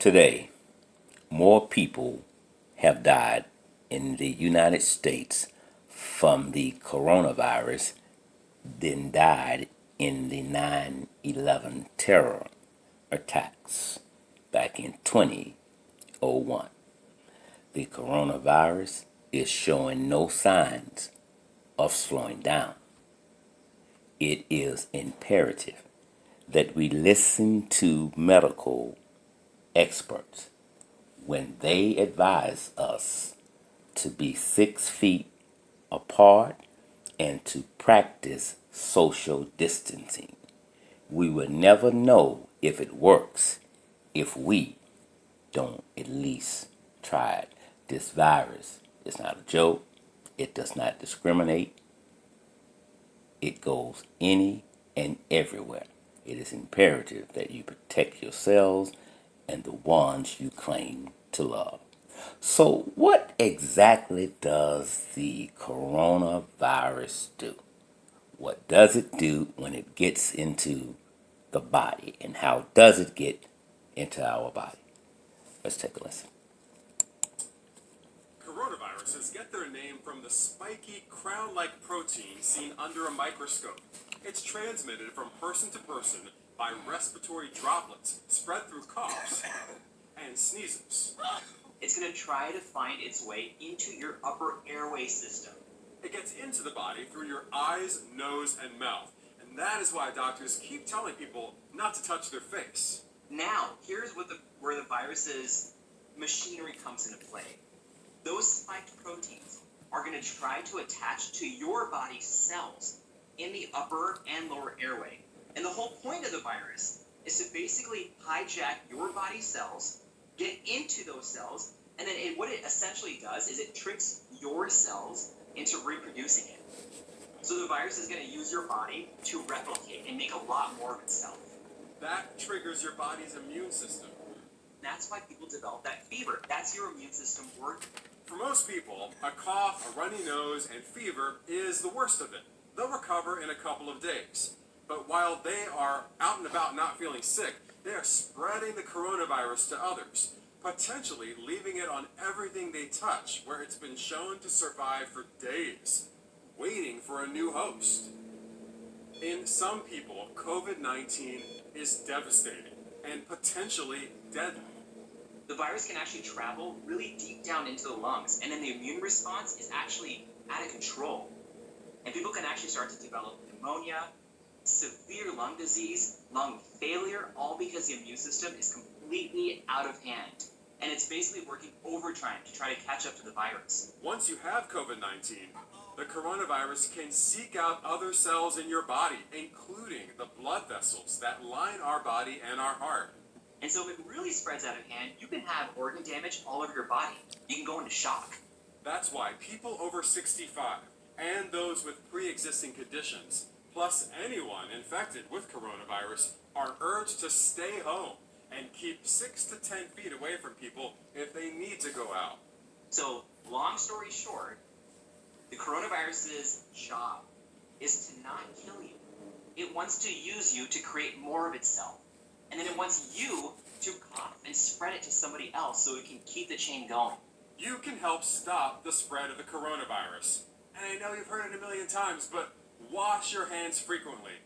Today, more people have died in the United States from the coronavirus than died in the 9/11 terror attacks back in 2001. The coronavirus is showing no signs of slowing down. It is imperative that we listen to medical experts when they advise us to be 6 feet apart and to practice social distancing. We will never know if it works if we don't at least try it. This virus is not a joke. It does not discriminate. It goes any and everywhere. It is imperative that you protect yourselves and the ones you claim to love. So, what exactly does the coronavirus do? What does it do when it gets into the body, and how does it get into our body? Let's take a listen. Coronaviruses get their name from the spiky, crown-like protein seen under a microscope. It's transmitted from person to person by respiratory droplets spread through coughs and sneezes. It's going to try to find its way into your upper airway system. It gets into the body through your eyes, nose, and mouth. And that is why doctors keep telling people not to touch their face. Now, here's where the virus's machinery comes into play. Those spiked proteins are going to try to attach to your body's cells in the upper and lower airway. And the whole point of the virus is to basically hijack your body's cells, get into those cells, and then what it essentially does is it tricks your cells into reproducing it. So the virus is going to use your body to replicate and make a lot more of itself. That triggers your body's immune system. That's why people develop that fever. That's your immune system working. For most people, a cough, a runny nose, and fever is the worst of it. They'll recover in a couple of days. But while they are out and about not feeling sick, they are spreading the coronavirus to others, potentially leaving it on everything they touch, where it's been shown to survive for days, waiting for a new host. In some people, COVID-19 is devastating and potentially deadly. The virus can actually travel really deep down into the lungs, and then the immune response is actually out of control. And people can actually start to develop pneumonia, severe lung disease, lung failure, all because the immune system is completely out of hand. And it's basically working overtime to try to catch up to the virus. Once you have COVID-19, the coronavirus can seek out other cells in your body, including the blood vessels that line our body and our heart. And so if it really spreads out of hand, you can have organ damage all over your body. You can go into shock. That's why people over 65 and those with pre-existing conditions, plus anyone infected with coronavirus, are urged to stay home and keep 6 to 10 feet away from people if they need to go out. So, long story short, the coronavirus's job is to not kill you. It wants to use you to create more of itself. And then it wants you to cough and spread it to somebody else so it can keep the chain going. You can help stop the spread of the coronavirus. And I know you've heard it a million times, but wash your hands frequently.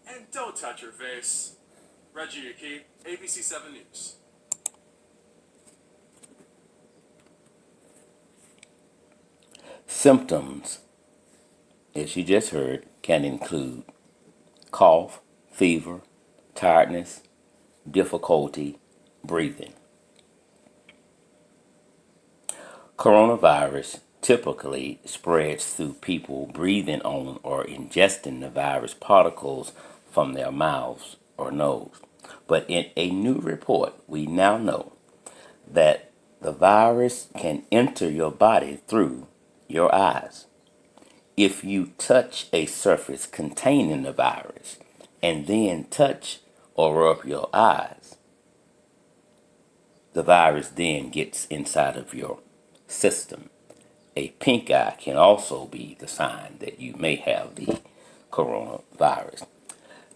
And don't touch your face. Reggie Akey, ABC 7 News. Symptoms, as you just heard, can include cough, fever, tiredness, difficulty breathing. Coronavirus typically spreads through people breathing on or ingesting the virus particles from their mouths or nose. But in a new report, we now know that the virus can enter your body through your eyes. If you touch a surface containing the virus and then touch or rub your eyes, the virus then gets inside of your system. A pink eye can also be the sign that you may have the coronavirus.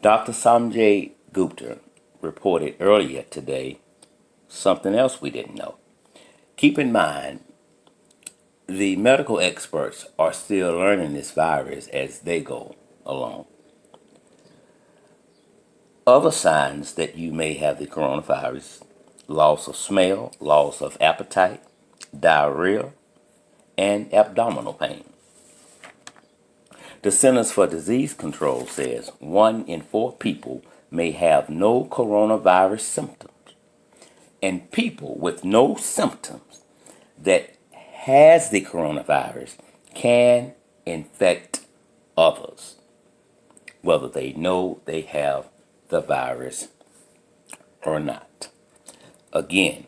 Dr. Sanjay Gupta reported earlier today something else we didn't know. Keep in mind, the medical experts are still learning this virus as they go along. Other signs that you may have the coronavirus: loss of smell, loss of appetite, diarrhea, and abdominal pain. The Centers for Disease Control says 1 in 4 people may have no coronavirus symptoms, and people with no symptoms that has the coronavirus can infect others, whether they know they have the virus or not. Again,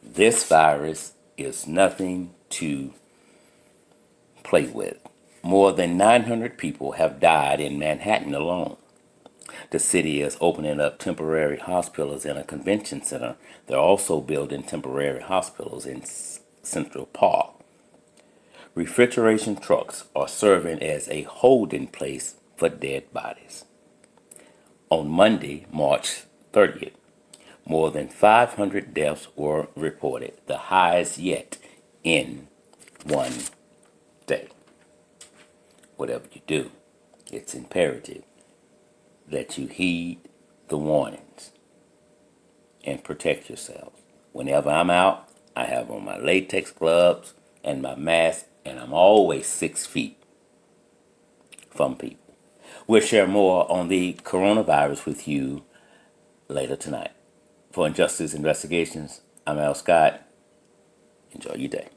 this virus is nothing to play with. More than 900 people have died in Manhattan alone. The city is opening up temporary hospitals in a convention center. They're also building temporary hospitals in Central Park. Refrigeration trucks are serving as a holding place for dead bodies. On Monday, March 30th, more than 500 deaths were reported, the highest yet in one day. Whatever you do, it's imperative that you heed the warnings and protect yourselves. Whenever I'm out, I have on my latex gloves and my mask, and I'm always 6 feet from people. We'll share more on the coronavirus with you later tonight. For Injustice Investigations, I'm Al Scott. Enjoy your day.